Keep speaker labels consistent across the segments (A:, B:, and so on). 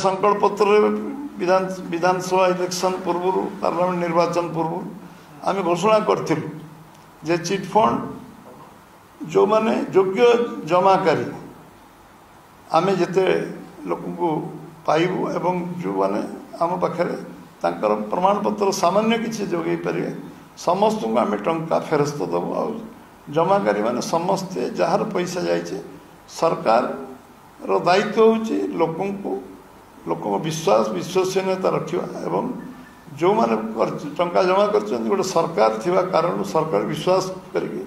A: संकल्प पत्र विधानसभा इलेक्शन पूर्व पार्लियामेंट निर्वाचन पूर्व आम घोषणा करूँ जे चिटफंड जो माने योग्य जमाकारी आम जिते लोक पाइबू एवं जो माने आम पाखे प्रमाण पत्र सामान्य किसी जोगे पारे समस्त को आम टंका फेरस्त देवु आ जमाकारी माने समस्ते जार पैसा जाइए सरकार रो दायित्व होची लोक विश्वास विश्वसनीयता रखा एवं जो माने टंका जमा कर गोटे सरकार थिबा कारण सरकार विश्वास करके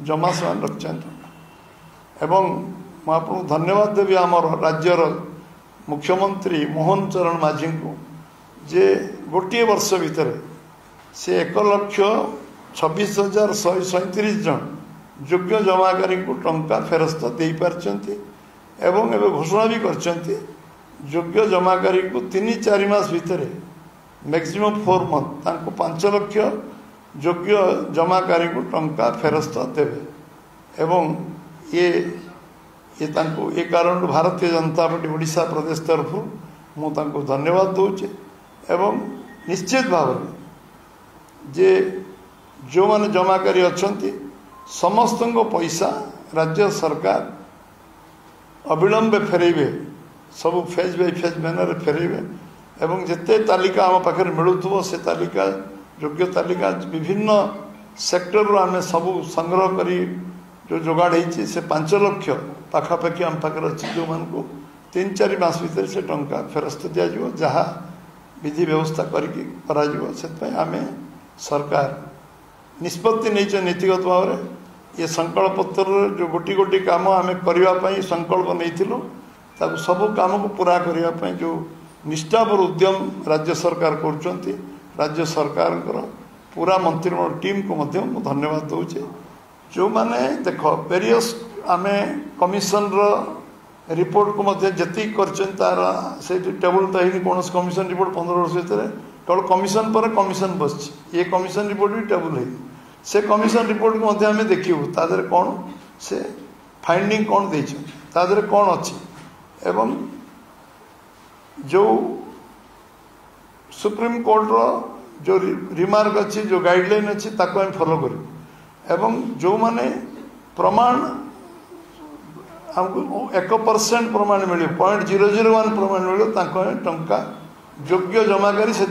A: जमा से रखिंट एवं मुझे आपको धन्यवाद देवी आमर राज्यर मुख्यमंत्री मोहन चरण माझी को जे गोटे वर्ष भितर से 1,26,137 जन योग्य जमाकारी को टंका फेरस्त दे पारछंती एवं एवं घोषणा भी करछंती योग्य जमाकारी को 3-4 मास भितर मैक्सिमम 4 मंथ तांको 5 लाख योग्य जमाकारी को टंका फेरस्त देवे एवं ये तांको ए कारण भारतीय जनता पार्टी ओडिशा प्रदेश तरफ मुझे धन्यवाद दूचे एवं निश्चित भाव जे जो माने जमाकारी अच्छंती समस्त पैसा राज्य सरकार अविलंबे फेरेबे सब फेज बाय फेज मैनर फेरेबे एवं जिते तालिका आम पाखे मिलूथो से तालिका योग्य तालिका विभिन्न सेक्टर आम सब संग्रह करी जो जोगाड़ होती से 5 लाख पाखापाखि आम पाखे अच्छी जो मान को 3-4 मास भीतर से टंका फेरस्त दिज्व जहाँ विधि व्यवस्था करके आम सरकार निष्पत्ति नहीं नीतिगत भाव में ये संकल्प पत्र जो गोटी गोटी काम आम करने संकल्प नहीं सब काम को पूरा करने जो निष्ठापर उद्यम राज्य सरकार कर राज्य सरकार पूरा मंत्रिमंडल टीम को धन्यवाद दूचे जो माने देख वेरियस आम कमिशन रिपोर्ट को जी कर टेबुल तो कौन कमिशन रिपोर्ट 15 वर्ष भर केवल कमिशन पर कमिशन बस ये कमिशन रिपोर्ट भी टेबुल है से कमिशन रिपोर्ट को आम देखू तादर कौन से फाइंडिंग कौन देर कौन अच्छी एवं जो सुप्रीम कोर्ट रो जो रिमार्क अच्छी जो गाइडलाइन अच्छी ताको हम फॉलो करूँ एवं जो माने प्रमाण हमको 1% प्रमाण मिले 0.001 प्रमाण मिले टंका योग्य जमाकारी से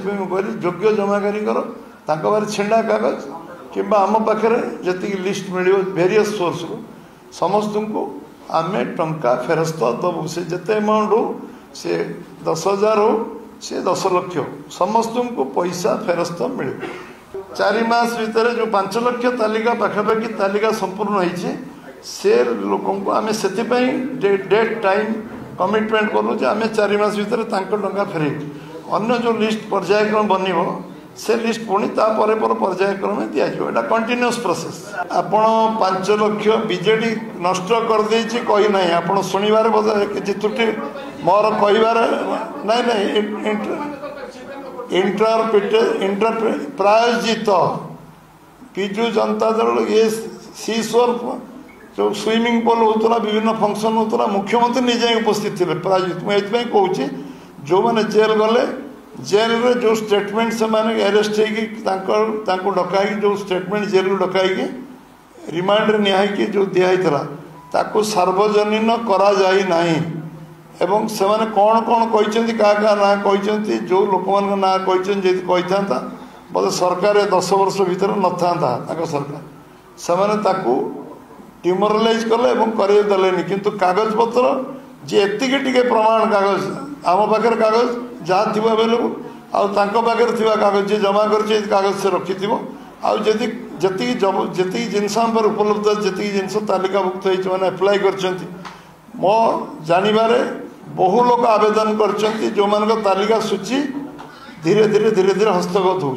A: योग्य जमाकारी बारे छिंडा कागज कि आम पाखे जी लिस्ट मिले वेरियस सोर्स रू समस्त को आम टंका फेरस्त दबू से जिते अमाउंट हो से 10,000 हो से 10 लाख समस्त को पैसा फेरस्त मिले 4 मास भीतर जो 5 लाख तालिका पाखापाखि तालिका संपूर्ण होती से लोक आम से डेट टाइम कमिटमेंट करूँ आम 4 मास भीतर टंका फेरे अन्य जो लिस्ट पर्यायक्रम बन से लिस्ट पुणी पर्यायक्रम दिज्व कंटिन्यूअस प्रोसेस आपण 5 लाख बीजेडी नष्ट कर देछि कही ना आप शुणवे बोधे किसी त्रुटि मोर कहबार नहीं प्रायोजित विजु जनता दल ये सीश्वर जो स्विमिंग पूल होता विभिन्न फंक्शन होता मुख्यमंत्री निजे उपस्थित थे प्रायोजित मुझे कहूँ जो मैंने जेल गले जेल रे जो स्टेटमेंट से माने अरेस्ट हो डकाई जो स्टेटमेंट जेल डकाई रिमांड निहाई जो दिखाई ताको सार्वजनीन करा जाई नहीं एवं से माने कौन कौन कहते क्या ना कहते जो लोक मान ना कहते था बोले सरकार 10 वर्ष भीतर न था सरकार से डिमोरालाइज कले करदेले किंतु कागज पत्र जी एति प्रमाण कागज आम पाखे कागज जहाँ थी अवेलेबल आगे कागज जी जमा कर कागज से रखि जी जिनस उपलब्ध जी जिनस तालिकाभुक्त होने अप्लाई कर मो जानवर बहु लोग आवेदन कर जो मान तालिका सूची धीरे धीरे धीरे धीरे हस्तगत हो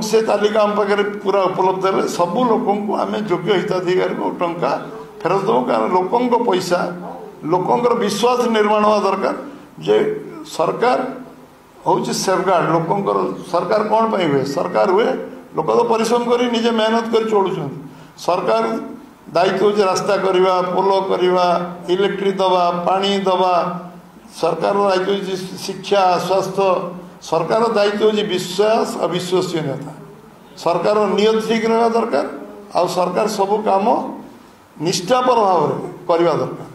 A: से तालिका आम पाखे पूरा उपलब्ध है सबू लोक आम योग्य हिताधिकारी को टंका फेरत देव कारण लोक पैसा लोकंर विश्वास निर्माण हुआ दरकार जे सरकार हूँ सेफगार्ड लोकंर सरकार कौन पाई हुए सरकार हुए लोक तो परिश्रम कर निजे मेहनत कर चलुं सरकार दायित्व हो रास्ता करवा पोल करवा इलेक्ट्रिक दवा पानी दवा सरकार दायित्व होची शिक्षा स्वास्थ्य सरकार दायित्व होची विश्वास अविश्वसनीयता सरकार नियत ठीक रहा दरकार आ सरकार सब काम निष्ठापर भाव करवा दरकार।